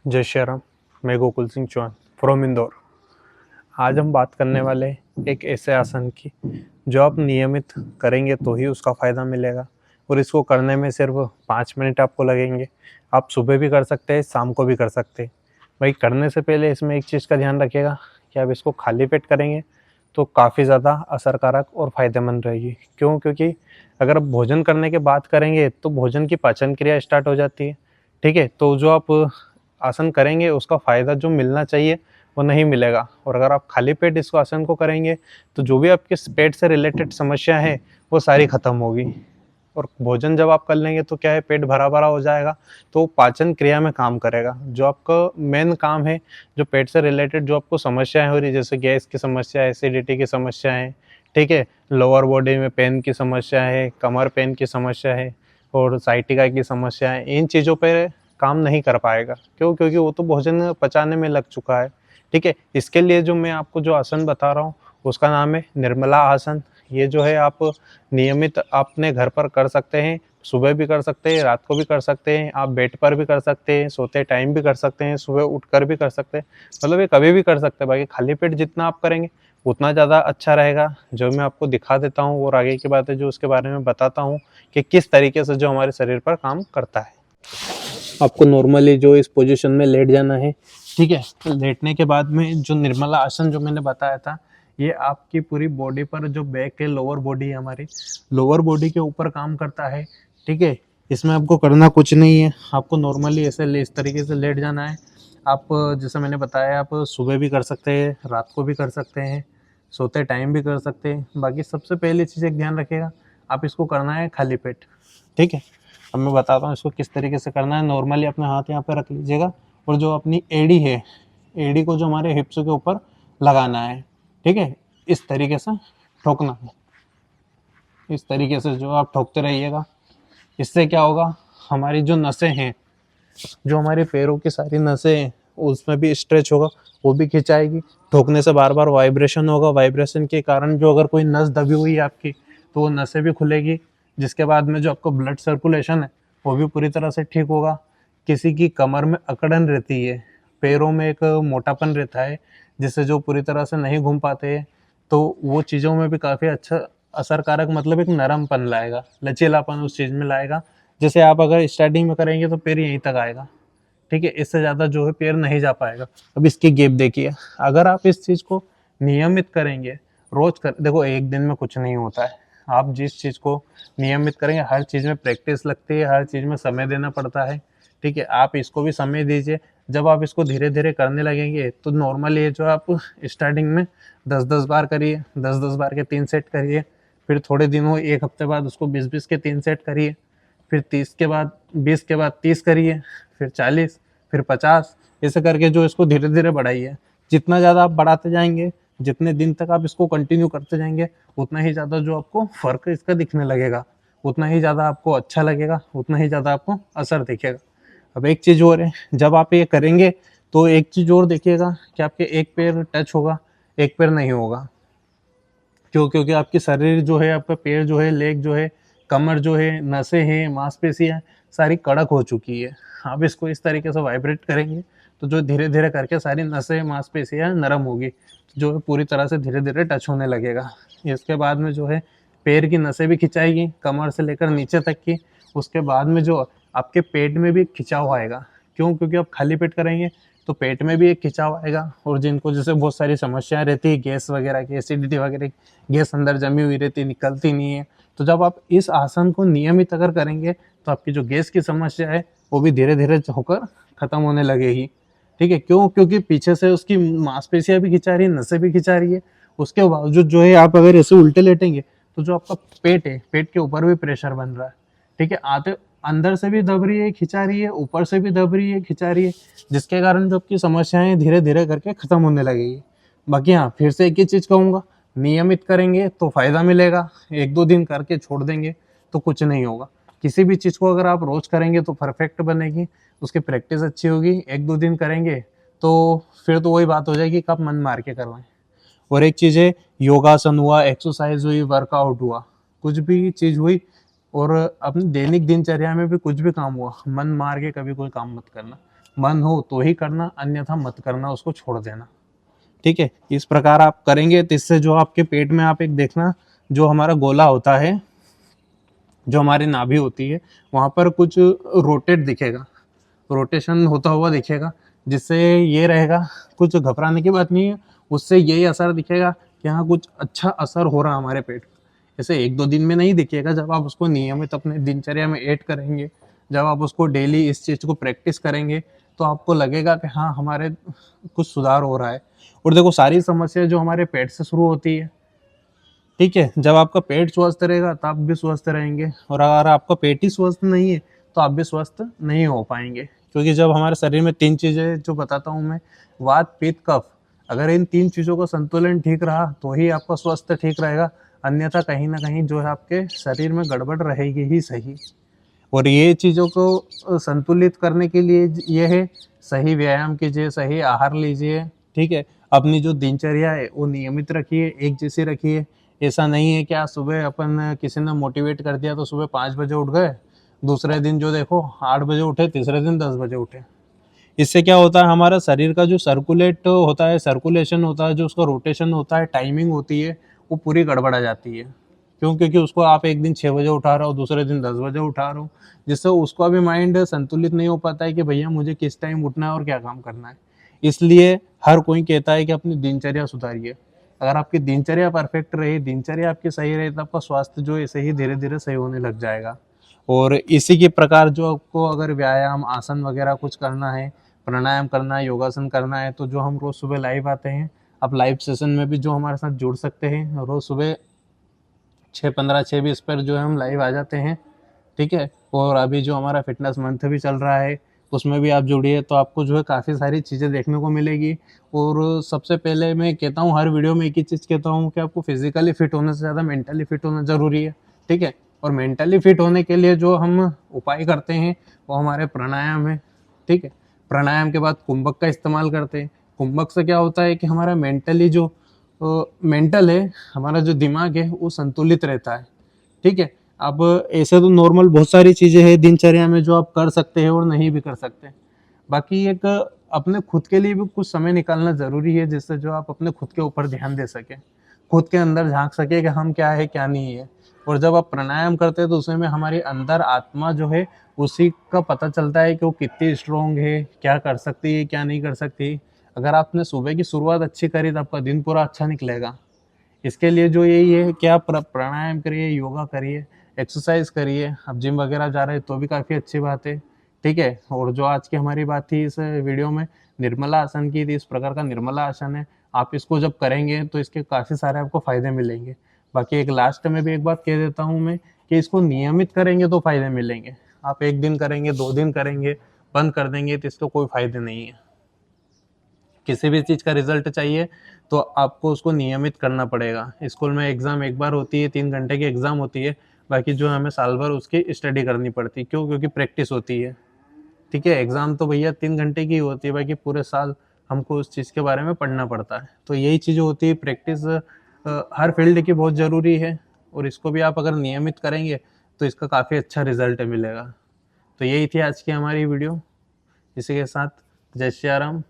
जय श्री राम। मैं गोकुल सिंह चौहान फ्रॉम इंदौर। आज हम बात करने वाले हैं एक ऐसे आसन की जो आप नियमित करेंगे तो ही उसका फ़ायदा मिलेगा। और इसको करने में सिर्फ 5 मिनट आपको लगेंगे। आप सुबह भी कर सकते हैं, शाम को भी कर सकते हैं। भाई करने से पहले इसमें एक चीज़ का ध्यान रखिएगा कि आप इसको खाली पेट करेंगे तो काफ़ी ज़्यादा असरकारक और फ़ायदेमंद रहेगी। क्यों? क्योंकि अगर आप भोजन करने के बाद करेंगे तो भोजन की पाचन क्रिया स्टार्ट हो जाती है। ठीक है, तो जो आप आसन करेंगे उसका फ़ायदा जो मिलना चाहिए वो नहीं मिलेगा। और अगर आप खाली पेट इसको आसन को करेंगे तो जो भी आपके पेट से रिलेटेड समस्या है वो सारी ख़त्म होगी। और भोजन जब आप कर लेंगे तो क्या है, पेट भरा भरा हो जाएगा तो पाचन क्रिया में काम करेगा। जो आपका मेन काम है, जो पेट से रिलेटेड जो आपको समस्याएं हो रही, जैसे गैस की समस्या है, एसिडिटी की समस्या है, ठीक है, लोअर बॉडी में पेन की समस्या है, कमर पेन की समस्या है और साइटिका की समस्या है, इन चीज़ों पर काम नहीं कर पाएगा। क्यों? क्योंकि वो तो भोजन पचाने में लग चुका है। ठीक है, इसके लिए जो मैं आपको जो आसन बता रहा हूँ उसका नाम है निर्मला आसन। ये जो है आप नियमित अपने घर पर कर सकते हैं। सुबह भी कर सकते हैं, रात को भी कर सकते हैं, आप बेड पर भी कर सकते हैं, सोते टाइम भी कर सकते हैं, सुबह उठकर भी कर सकते हैं। मतलब ये कभी भी कर सकते हैं। बाकी खाली पेट जितना आप करेंगे उतना ज़्यादा अच्छा रहेगा। जो मैं आपको दिखा देता हूँ और आगे की बातें जो उसके बारे में बताता हूँ कि किस तरीके से जो हमारे शरीर पर काम करता है। आपको नॉर्मली जो इस पोजीशन में लेट जाना है। ठीक है, तो लेटने के बाद में जो निर्मला आसन जो मैंने बताया था, ये आपकी पूरी बॉडी पर, जो बैक के लोअर बॉडी है हमारी, लोअर बॉडी के ऊपर काम करता है। ठीक है, इसमें आपको करना कुछ नहीं है, आपको नॉर्मली ऐसे इस तरीके से लेट जाना है। आप जैसे मैंने बताया, आप सुबह भी कर सकते हैं, रात को भी कर सकते हैं, सोते टाइम भी कर सकते हैं। बाकी सबसे पहली चीज़ एक ध्यान रखिएगा, आप इसको करना है खाली पेट। ठीक है, अब मैं बताता हूँ इसको किस तरीके से करना है। नॉर्मली अपने हाथ यहाँ पे रख लीजिएगा और जो अपनी एड़ी है, एड़ी को जो हमारे हिप्स के ऊपर लगाना है। ठीक है, इस तरीके से ठोकना है। इस तरीके से जो आप ठोकते रहिएगा, इससे क्या होगा, हमारी जो नसें हैं, जो हमारे पैरों की सारी नसें हैं, उसमें भी स्ट्रेच होगा, वो भी खिंचाएगी। ठोकने से बार बार वाइब्रेशन होगा, वाइब्रेशन के कारण जो अगर कोई नस दबी हुई है आपकी तो वो नसें भी खुलेगी, जिसके बाद में जो आपको ब्लड सर्कुलेशन है वो भी पूरी तरह से ठीक होगा। किसी की कमर में अकड़न रहती है, पैरों में एक मोटापन रहता है जिससे जो पूरी तरह से नहीं घूम पाते हैं, तो वो चीज़ों में भी काफ़ी अच्छा असरकारक, मतलब एक नरमपन लाएगा, लचीलापन उस चीज़ में लाएगा। जैसे आप अगर स्टार्टिंग में करेंगे तो पैर यहीं तक आएगा। ठीक है, इससे ज़्यादा जो है पैर नहीं जा पाएगा। अब इसकी गैप देखिए, अगर आप इस चीज़ को नियमित करेंगे, रोज कर, देखो एक दिन में कुछ नहीं होता है। आप जिस चीज़ को नियमित करेंगे, हर चीज़ में प्रैक्टिस लगती है, हर चीज़ में समय देना पड़ता है। ठीक है, आप इसको भी समय दीजिए। जब आप इसको धीरे धीरे करने लगेंगे तो नॉर्मली ये जो आप स्टार्टिंग में 10-10 बार करिए, 10-10 बार के 3 सेट करिए, फिर थोड़े दिनों, एक हफ्ते बाद उसको 20-20 के 3 सेट करिए, फिर 30 के बाद 20 के बाद 30 करिए, फिर 40, फिर 50, ऐसे करके जो इसको धीरे धीरे बढ़ाइए। जितना ज़्यादा आप बढ़ाते जाएंगे, जितने दिन तक आप इसको कंटिन्यू करते जाएंगे, उतना ही ज़्यादा जो आपको फ़र्क इसका दिखने लगेगा, उतना ही ज़्यादा आपको अच्छा लगेगा, उतना ही ज़्यादा आपको असर दिखेगा। अब एक चीज़ और है, जब आप ये करेंगे तो एक चीज़ और देखिएगा कि आपके एक पैर टच होगा, एक पैर नहीं होगा। क्यों? क्योंकि आपकी शरीर जो है, आपका पैर जो है, लेग जो है, कमर जो है, नसें हैं, मांसपेशियाँ सारी कड़क हो चुकी है। आप इसको इस तरीके से वाइब्रेट करेंगे तो जो धीरे धीरे करके सारी नसें, मांसपेशियाँ नरम होगी, जो है पूरी तरह से धीरे धीरे टच होने लगेगा। इसके बाद में जो है पैर की नसें भी खिंचाएगी, कमर से लेकर नीचे तक की। उसके बाद में जो आपके पेट में भी एक खिंचाव आएगा। क्यों? क्योंकि आप खाली पेट करेंगे तो पेट में भी एक खिंचाव आएगा। और जिनको जैसे बहुत सारी समस्याएं रहती है, गैस वगैरह की, एसिडिटी वगैरह की, गैस अंदर जमी हुई रहती, निकलती नहीं है, तो जब आप इस आसन को नियमित अगर करेंगे तो आपकी जो गैस की समस्या है वो भी धीरे धीरे होकर खत्म होने लगेगी। ठीक है, क्यों? क्योंकि पीछे से उसकी मांसपेशियां भी खिंचा रही है, नसें भी खिंचा रही है। उसके बावजूद जो है आप अगर ऐसे उल्टे लेटेंगे तो जो आपका पेट है, पेट के ऊपर भी प्रेशर बन रहा है। ठीक है, आते अंदर से भी दब रही है, खिंचा रही है, ऊपर से भी दब रही है, खिंचा रही है, जिसके कारण जो आपकी समस्याएं धीरे धीरे करके खत्म होने लगेगी। बाकी हाँ, फिर से एक ही चीज़ कहूँगा, नियमित करेंगे तो फायदा मिलेगा, 1-2 दिन करके छोड़ देंगे तो कुछ नहीं होगा। किसी भी चीज़ को अगर आप रोज करेंगे तो परफेक्ट बनेगी, उसकी प्रैक्टिस अच्छी होगी। 1-2 दिन करेंगे तो फिर तो वही बात हो जाएगी कि आप मन मार के करवाएं। और एक चीज़ है, योगासन हुआ, एक्सरसाइज हुई, वर्कआउट हुआ, कुछ भी चीज़ हुई, और अपनी दैनिक दिनचर्या में भी कुछ भी काम हुआ, मन मार के कभी कोई काम मत करना। मन हो तो ही करना, अन्यथा मत करना, उसको छोड़ देना। ठीक है, इस प्रकार आप करेंगे तो इससे जो आपके पेट में आप एक देखना, जो हमारा गोला होता है, जो हमारी नाभि होती है, वहां पर कुछ रोटेट दिखेगा, रोटेशन होता हुआ दिखेगा, जिससे ये रहेगा, कुछ घबराने की बात नहीं है, उससे यही असर दिखेगा कि हाँ कुछ अच्छा असर हो रहा हमारे पेट। ऐसे एक दो दिन में नहीं दिखेगा, जब आप उसको नियमित अपने दिनचर्या में ऐड करेंगे, जब आप उसको डेली इस चीज़ को प्रैक्टिस करेंगे, तो आपको लगेगा कि हाँ हमारे कुछ सुधार हो रहा है। और देखो, सारी समस्या जो हमारे पेट से शुरू होती है, ठीक है, जब आपका पेट स्वस्थ रहेगा तब आप भी स्वस्थ रहेंगे, और अगर आपका पेट ही स्वस्थ नहीं है तो आप भी स्वस्थ नहीं हो पाएंगे। क्योंकि जब हमारे शरीर में 3 चीज़ें जो बताता हूँ मैं, वात पित्त कफ, अगर इन 3 चीज़ों का संतुलन ठीक रहा तो ही आपका स्वास्थ्य ठीक रहेगा, अन्यथा कहीं ना कहीं जो है आपके शरीर में गड़बड़ रहेगी ही सही। और ये चीज़ों को संतुलित करने के लिए ये है, सही व्यायाम कीजिए, सही आहार लीजिए, ठीक है, अपनी जो दिनचर्या है वो नियमित रखिए, एक जैसी रखिए। ऐसा नहीं है कि आज सुबह अपन किसी ने मोटिवेट कर दिया तो सुबह 5 बजे उठ गए, दूसरे दिन जो देखो 8 बजे उठे, तीसरे दिन 10 बजे उठे। इससे क्या होता है, हमारा शरीर का जो सर्कुलेट होता है, सर्कुलेशन होता है, जो उसका रोटेशन होता है, टाइमिंग होती है, वो पूरी गड़बड़ा जाती है। क्यों? क्योंकि उसको आप एक दिन 6 बजे उठा रहे हो, दूसरे दिन 10 बजे उठा रहे हो, जिससे उसका भी माइंड संतुलित नहीं हो पाता है कि भैया मुझे किस टाइम उठना है और क्या काम करना है। इसलिए हर कोई कहता है कि अपनी दिनचर्या सुधारिए। अगर आपकी दिनचर्या परफेक्ट रही, दिनचर्या आपकी सही रही, तो आपका स्वास्थ्य जो ऐसे ही धीरे धीरे सही होने लग जाएगा। और इसी के प्रकार जो आपको अगर व्यायाम, आसन वगैरह कुछ करना है, प्राणायाम करना है, योगासन करना है, तो जो हम रोज सुबह लाइव आते हैं, आप लाइव सेशन में भी जो हमारे साथ जुड़ सकते हैं। रोज सुबह 6:15 6:20 पर जो है हम लाइव आ जाते हैं, ठीक है। और अभी जो हमारा फिटनेस मंथ भी चल रहा है, उसमें भी आप जुड़िए, तो आपको जो है काफ़ी सारी चीज़ें देखने को मिलेगी। और सबसे पहले मैं कहता हूँ, हर वीडियो में एक ही चीज़ कहता हूँ कि आपको फिजिकली फिट होने से ज़्यादा मेंटली फिट होना ज़रूरी है, ठीक है। और मेंटली फिट होने के लिए जो हम उपाय करते हैं वो हमारे प्राणायाम है, ठीक है। प्राणायाम के बाद कुंभक का इस्तेमाल करते हैं। कुंभक से क्या होता है कि हमारा मेंटली जो मेंटल है, हमारा जो दिमाग है वो संतुलित रहता है, ठीक है। अब ऐसे तो नॉर्मल बहुत सारी चीज़ें हैं दिनचर्या में जो आप कर सकते हैं और नहीं भी कर सकते। बाकी एक अपने खुद के लिए भी कुछ समय निकालना ज़रूरी है, जिससे जो आप अपने खुद के ऊपर ध्यान दे सकें, खुद के अंदर झाँक सकें कि हम क्या है क्या नहीं है। और जब आप प्राणायाम करते हैं तो उसमें हमारी अंदर आत्मा जो है उसी का पता चलता है कि वो कितनी स्ट्रॉन्ग है, क्या कर सकती है, क्या नहीं कर सकती। अगर आपने सुबह की शुरुआत अच्छी करी तो आपका दिन पूरा अच्छा निकलेगा। इसके लिए जो यही है कि आप प्राणायाम करिए, योगा करिए, एक्सरसाइज करिए। आप जिम वगैरह जा रहे हैं तो भी काफ़ी अच्छी बात है, ठीक है। और जो आज की हमारी बात थी इस वीडियो में निर्मला आसन की थी, इस प्रकार का निर्मला आसन है, आप इसको जब करेंगे तो इसके काफ़ी सारे आपको फ़ायदे मिलेंगे। बाकी एक लास्ट में भी एक बात कह देता हूँ मैं, कि इसको नियमित करेंगे तो फ़ायदे मिलेंगे। आप 1 दिन करेंगे, 2 दिन करेंगे, बंद कर देंगे तो इसको कोई फ़ायदे नहीं है। किसी भी चीज़ का रिजल्ट चाहिए तो आपको उसको नियमित करना पड़ेगा। स्कूल में एग्ज़ाम एक बार होती है, 3 घंटे की एग्ज़ाम होती है, बाकी जो हमें साल भर उसकी स्टडी करनी पड़ती है। क्यों? क्योंकि प्रैक्टिस होती है, ठीक है। एग्ज़ाम तो भैया 3 घंटे की होती है, बाकी पूरे साल हमको उस चीज़ के बारे में पढ़ना पड़ता है। तो यही चीज़ होती है, प्रैक्टिस हर फील्ड की बहुत ज़रूरी है, और इसको भी आप अगर नियमित करेंगे तो इसका काफ़ी अच्छा रिजल्ट मिलेगा। तो यही थी आज की हमारी वीडियो। इसी के साथ जय श्री राम।